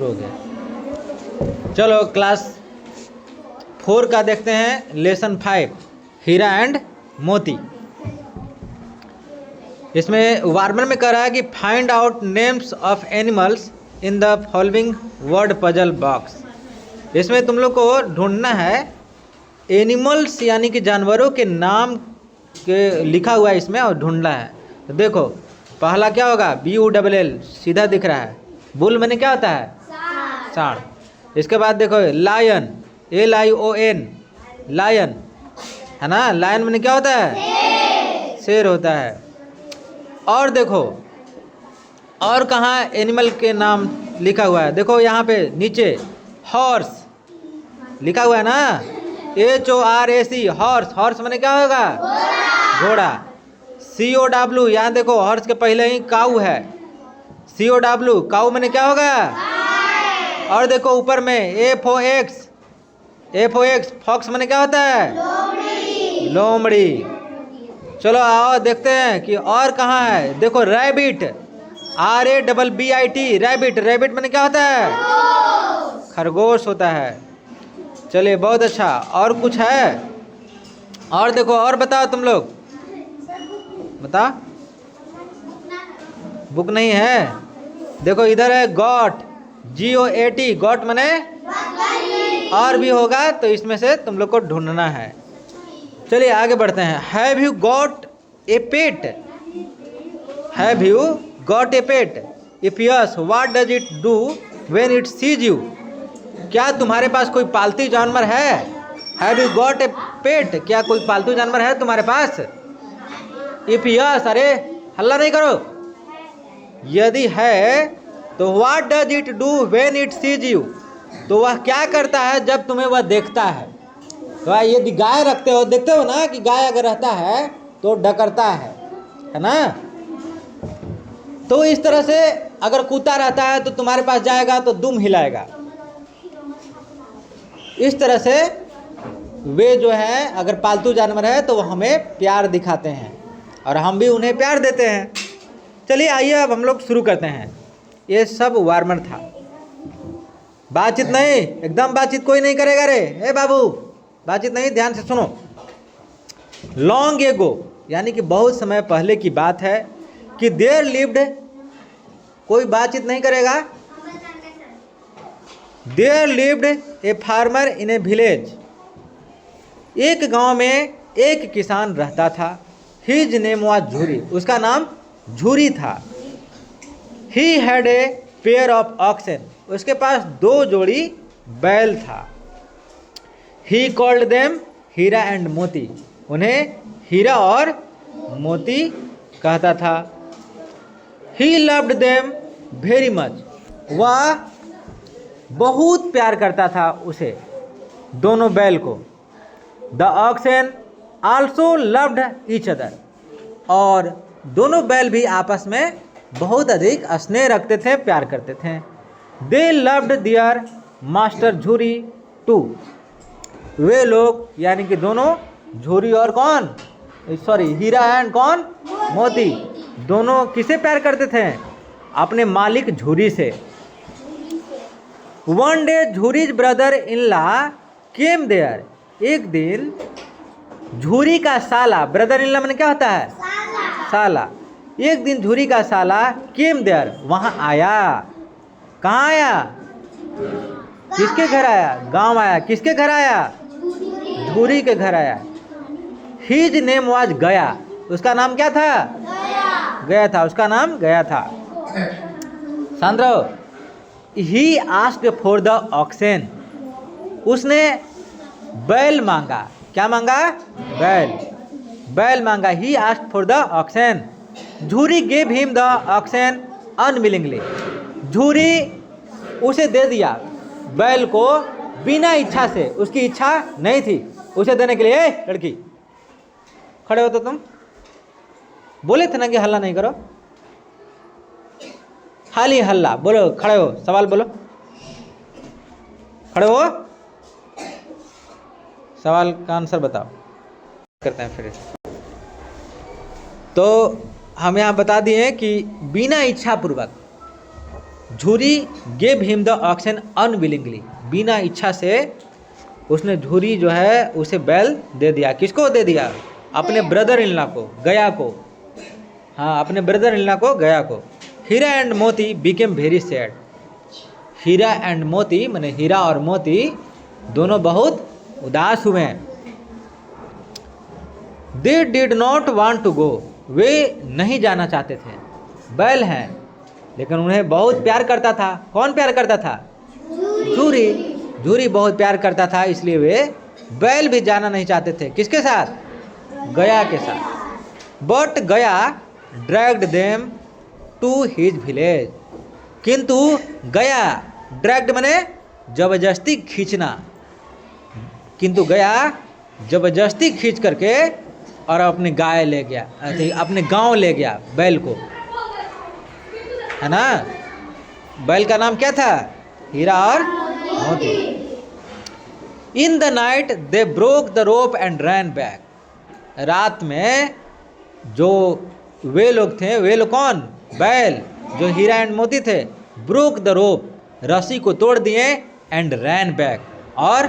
शुरू हो गया। चलो क्लास 4 का देखते हैं, लेसन 5 हीरा एंड मोती। इसमें वार्मर में कह रहा है कि find out names of animals in the following word puzzle box. इसमें तुम लोग को ढूंढना है एनिमल्स यानी कि जानवरों के नाम के लिखा हुआ है इसमें और ढूंढना है। तो देखो पहला क्या होगा, BULL सीधा दिख रहा है। बुल मैंने क्या होता है, सांड। इसके बाद देखो लायन, LION लायन है ना, लायन मैंने क्या होता है, शेर होता है। और देखो और कहाँ एनिमल के नाम लिखा हुआ है, देखो यहाँ पे नीचे हॉर्स लिखा हुआ है ना, HORS हॉर्स। हॉर्स मैंने क्या होगा, घोड़ा। COW यहाँ देखो हॉर्स के पहले ही काऊ है, COW काऊ मैंने क्या होगा। और देखो ऊपर में FOX फॉक्स मैंने क्या होता है, लोमड़ी। चलो आओ देखते हैं कि और कहाँ है। देखो रैबिट, RABBIT रैबिट। रैबिट मैंने क्या होता है, खरगोश होता है। चलिए बहुत अच्छा। और कुछ है, और देखो और बताओ तुम लोग, बता। बुक नहीं है, देखो इधर है गॉट, GOAT गॉट मैंने और भी होगा, तो इसमें से तुम लोग को ढूंढना है। चलिए आगे बढ़ते हैं। Have you got a pet, have you got a pet, if yes what does it do when it sees you. क्या तुम्हारे पास कोई पालतू जानवर है, हैव यू गॉट ए पेट, क्या कोई पालतू जानवर है तुम्हारे पास। इफ यस, अरे हल्ला नहीं करो, यदि है तो what does it do when it sees you, तो वह क्या करता है जब तुम्हें वह देखता है। तो यदि गाय रखते हो, देखते हो ना कि गाय अगर रहता है तो डकरता है ना। तो इस तरह से अगर कुत्ता रहता है तो तुम्हारे पास जाएगा तो दुम हिलाएगा। इस तरह से वे जो है अगर पालतू जानवर है तो वो हमें प्यार दिखाते हैं और हम भी उन्हें प्यार देते हैं। चलिए आइए अब हम लोग शुरू करते हैं। ये सब वार्मर था, बातचीत नहीं, एकदम बातचीत कोई नहीं करेगा रे। ए बाबू बातचीत नहीं, ध्यान से सुनो। लॉन्ग एगो यानी कि बहुत समय पहले की बात है कि देयर लिव्ड, कोई बातचीत नहीं करेगा। There lived a farmer in a village, एक गांव में एक किसान रहता था। हिज नेम वाज झूरी, उसका नाम झूरी था। He had a pair of oxen, उसके पास 2 जोड़ी बैल था। He called them Hira and Moti, उन्हें हीरा और मोती कहता था। He loved them very much, वह बहुत प्यार करता था उसे, दोनों बैल को। The oxen also loved each other, और दोनों बैल भी आपस में बहुत अधिक स्नेह रखते थे, प्यार करते थे। They loved their master Jhuri too, वे लोग यानी कि दोनों झूरी और कौन, सॉरी हीरा एंड कौन, मोती, दोनों किसे प्यार करते थे, अपने मालिक झूरी से। One day Jhuri's brother in law came there, एक दिन झूरी का साला, ब्रदर इन लॉ मैंने क्या होता है, साला। एक दिन झूरी का साला केम देयर, वहाँ आया। कहाँ आया, किसके घर आया, गांव आया। किसके घर आया, झूरी के घर आया। हिज नेम वाज गया, उसका नाम क्या था, गया था, उसका नाम गया था। सांद्रो, he asked for the oxen, उसने बैल मांगा। क्या मांगा, बैल, बैल मांगा। He asked for the oxen, Jhuri gave him the oxen unwillingly, Jhuri उसे दे दिया बैल को बिना इच्छा से, उसकी इच्छा नहीं थी उसे देने के लिए। ए लड़की खड़े हो तो तुम बोले थे ना कि हल्ला नहीं करो, खाली हल्ला। बोलो, खड़े हो, सवाल बोलो, खड़े हो, सवाल का आंसर बताओ। करते हैं फिर। तो हम यहाँ बता दिए कि बिना इच्छा पूर्वक Jhuri gave him the oxen unwillingly, बिना इच्छा से उसने झूरी जो है उसे बैल दे दिया। किसको दे दिया? अपने ब्रदर इन लॉ को, गया को। हाँ, अपने ब्रदर इन लॉ को, गया को। Heera and Moti became very sad. Heera and Moti माने हीरा और मोती दोनों बहुत उदास हुए। They did not want to go, वे नहीं जाना चाहते थे। बैल हैं लेकिन उन्हें बहुत प्यार करता था। कौन प्यार करता था? झूरी। झूरी बहुत प्यार करता था, इसलिए वे बैल भी जाना नहीं चाहते थे। किसके साथ? गया के साथ। But Gaya dragged them to his village, किंतु गया, ड्रैग्ड माने जबरदस्ती खींचना, किंतु गया जबरदस्ती खींच करके और अपने गाय ले गया, अपने गांव ले गया बैल को, है ना। बैल का नाम क्या था? हीरा और मोती। In the night they broke the rope and ran back. रात में जो वे लोग थे, वे लोग कौन? बैल, जो हीरा एंड मोती थे, ब्रोक द रोप, रस्सी को तोड़ दिए, एंड रैन बैक, और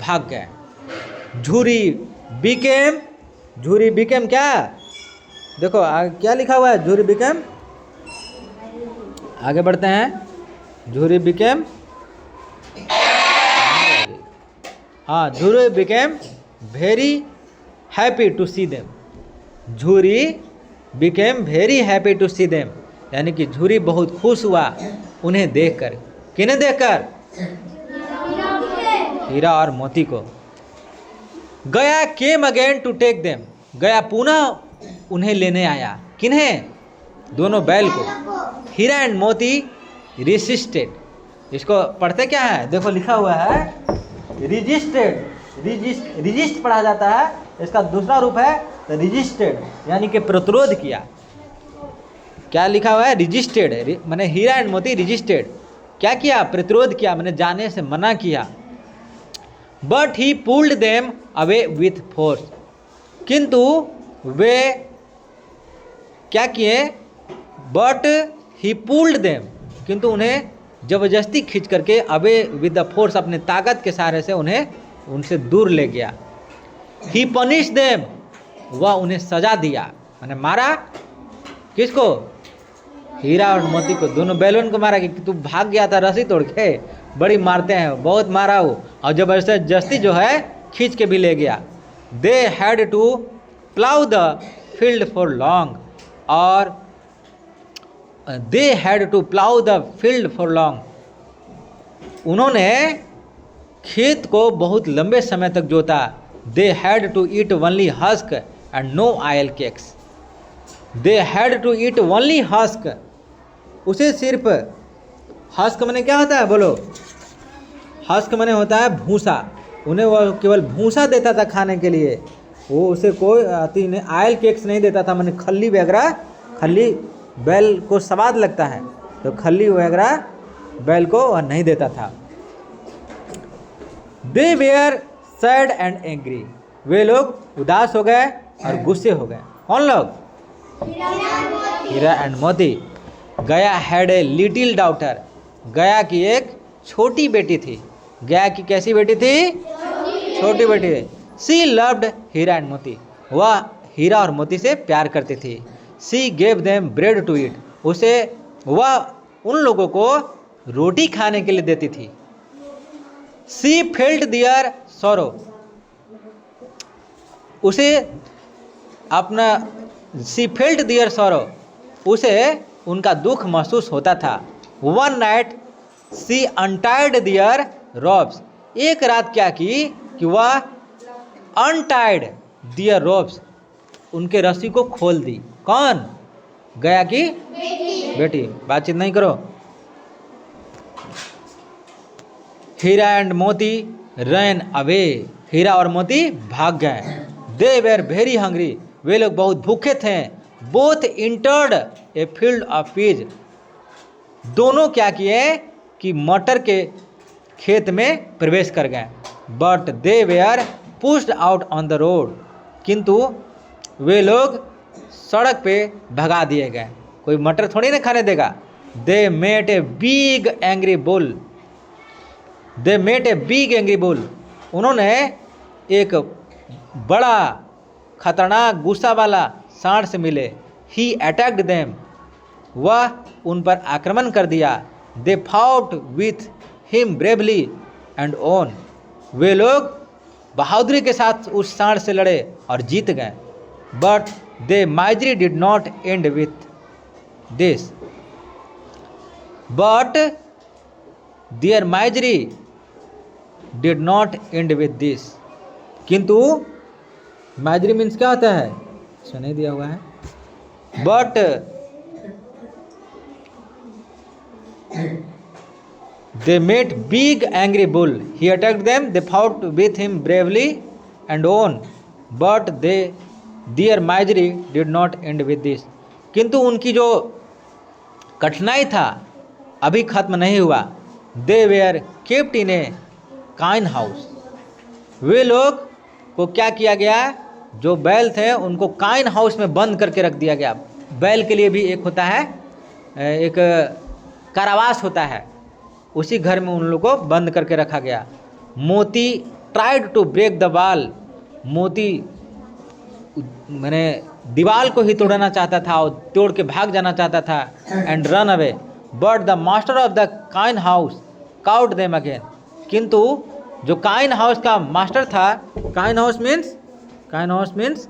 भाग गए। झूरी बिकेम क्या? देखो क्या लिखा हुआ है? झूरी बिकेम, आगे बढ़ते हैं। झूरी बिकेम, हाँ, Jhuri became very happy to see them. Jhuri became very happy to see them, यानी कि झूरी बहुत खुश हुआ उन्हें देखकर। किन्हें देखकर? हीरा और मोती को। Gaya came again to take them, Gaya पुनः उन्हें लेने आया। किन्हें? दोनों बैल को। हीरा एंड मोती रिजिस्टेड। इसको पढ़ते क्या है? देखो लिखा हुआ है रिजिस्टेड। रिजिस्ट पढ़ा जाता है, इसका दूसरा रूप है रिजिस्टेड, यानी कि प्रतिरोध किया। क्या लिखा हुआ है? रिजिस्टेड, माने हीरा एंड मोती रिजिस्टेड, क्या किया? प्रतिरोध किया, माने जाने से मना किया। But he pulled them away with force, किंतु वे क्या किए? बट ही पुल्ड देम, किंतु उन्हें जबरदस्ती खींच करके अवे विद द फोर्स, अपने ताकत के सहारे से उन्हें उनसे दूर ले गया। ही पनिश देम, वह उन्हें सजा दिया, मैंने मारा। किसको? हीरा और मोती को, दोनों बैलों को मारा कि तू भाग गया था रस्सी तोड़ के, बड़ी मारते हैं, बहुत मारा वो, और जबरदस्ती जो है खींच के भी ले गया। They had to plough the field for long, और they had to plough the field for long, उन्होंने खेत को बहुत लंबे समय तक जोता। They had to eat only husk and no oil cakes. They had to eat only husk, उसे सिर्फ, हस्क माने क्या होता है? बोलो। हस्क माने होता है भूसा। उन्हें वो केवल भूसा देता था खाने के लिए, वो उसे कोई ऑयल केक्स नहीं देता था, माने खल्ली वगैरह। खल्ली बैल को स्वाद लगता है, तो खल्ली वगैरह बैल को वह नहीं देता था। दे वेयर सैड एंड एंग्री, वे लोग उदास हो गए और गुस्से हो गए। कौन लोग? हीरा एंड मोती। गया हैड ए लिटिल डॉटर, गया की एक छोटी बेटी थी। गया की कैसी बेटी थी? छोटी बेटी थी। सी लव्ड हीरा एंड मोती, वह हीरा और मोती से प्यार करती थी। She gave them bread to eat, उसे वह उन लोगों को रोटी खाने के लिए देती थी। सी फेल्ट दियर सॉरो, उसे अपना, सी फेल्ट दियर सॉरो, उसे उनका दुख महसूस होता था। वन नाइट सी अनटाइड दियर रॉब्स, एक रात क्या की कि वह अनटाइड दियर रॉब्स, उनके रस्सी को खोल दी। कौन? गया की बेटी। बातचीत नहीं करो। Hira and Moti ran away, Hira और मोती भाग गए। दे वेर वेरी हंग्री, वे लोग बहुत भूखे थे। Both entered a field of peas, दोनों क्या किए कि मटर के खेत में प्रवेश कर गए। But they were pushed out on the road, किंतु वे लोग सड़क पे भगा दिए गए। कोई मटर थोड़ी ना खाने देगा, they met a big angry bull. They met a big angry bull. उन्होंने एक बड़ा खतरनाक गुस्सा वाला सांड से मिले। He attacked them. वह उन पर आक्रमण कर दिया। They fought with him bravely and won. वे लोग बहादुरी के साथ उस सांड से लड़े और जीत गए। But their misery did not end with this. But their misery did not end with this. किंतु माइजरी मीन्स क्या होता है, इसमें नहीं दिया हुआ है। But they met big angry bull. He attacked them. They fought with him bravely and won. But their misery did not end with this. किंतु उनकी जो कठिनाई था अभी खत्म नहीं हुआ। They were kept in a kine house. वे लोग को क्या किया गया, जो बैल थे उनको काइन हाउस में बंद करके रख दिया गया। बैल के लिए भी एक होता है, एक कारावास होता है, उसी घर में उन लोगों को बंद करके रखा गया। Moti tried to break the wall. Moti मैंने दीवार को ही तोड़ना चाहता था और तोड़ के भाग जाना चाहता था and run away. But the master of the kine house caught them again. किंतु जो काइन हाउस का मास्टर था, काइन हाउस मीन्स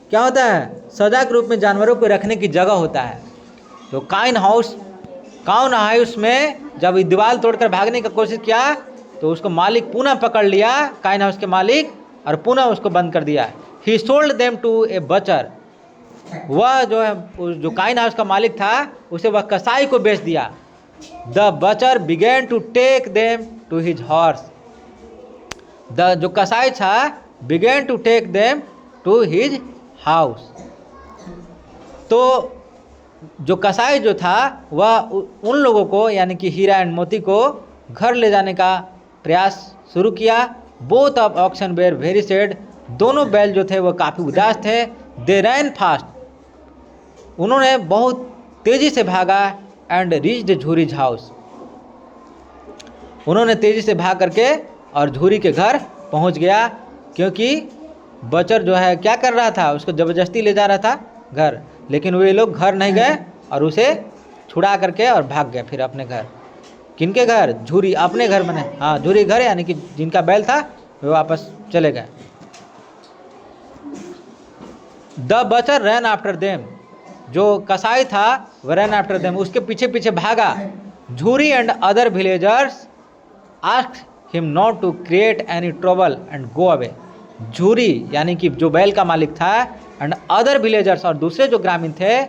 क्या होता है, सजा के रूप में जानवरों को रखने की जगह होता है। तो काइन हाउस में जब दीवार तोड़कर भागने की कोशिश किया तो उसको मालिक पुनः पकड़ लिया, काइन हाउस के मालिक, और पुनः उसको बंद कर दिया। ही सोल्ड देम टू ए बचर। वह जो है, जो काइन हाउस का मालिक था, उसे वह कसाई को बेच दिया। The butcher began to take them to his horse. जो कसाई था began to take them to his house. तो जो कसाई जो था वह उन लोगों को यानी कि हीरा एंड मोती को घर ले जाने का प्रयास शुरू किया। Both of oxen were very sad. दोनों बैल जो थे वो काफ़ी उदास थे। They ran fast. उन्होंने बहुत तेज़ी से भागा एंड रीच्ड झूरीज हाउस। उन्होंने तेज़ी से भाग करके और झूरी के घर पहुंच गया, क्योंकि बचर जो है क्या कर रहा था, उसको ज़बरदस्ती ले जा रहा था घर। लेकिन वे लोग घर नहीं गए और उसे छुड़ा करके और भाग गए फिर अपने घर। किनके घर? झूरी अपने घर में। हाँ, झूरी घर यानी कि जिनका बैल था वे वापस चले गए। The butcher ran after them. जो कसाई था वह रैन आफ्टर देम, उसके पीछे पीछे भागा। Jhuri and other villagers asked him not to create any trouble and go away. Jhuri यानी कि जो बैल का मालिक था एंड अदर विलेजर्स, और दूसरे जो ग्रामीण थे,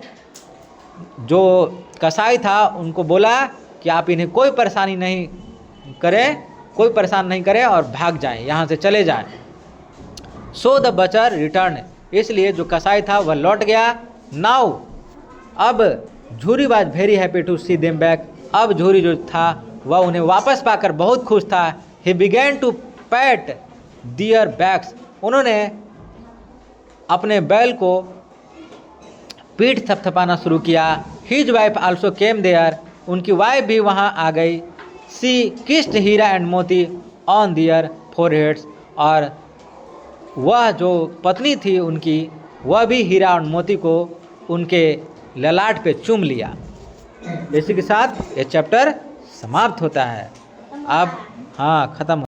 जो कसाई था, उनको बोला कि आप इन्हें कोई परेशान नहीं करें और भाग जाएं, यहाँ से चले जाएं। So the butcher return. इसलिए जो कसाई था वह लौट गया। नाउ अब Jhuri was very happy to see them back. अब झूरी जो था वह उन्हें वापस पाकर बहुत खुश था। He began to pat their backs. उन्होंने अपने बैल को पीठ थपथपाना शुरू किया। His wife also came there. उनकी वाइफ भी वहाँ आ गई। She kissed Hira and Moti on their foreheads. और वह जो पत्नी थी उनकी, वह भी हीरा और मोती को उनके ललाट पे चूम लिया। इसी के साथ ये चैप्टर समाप्त होता है। अब हाँ, ख़त्म।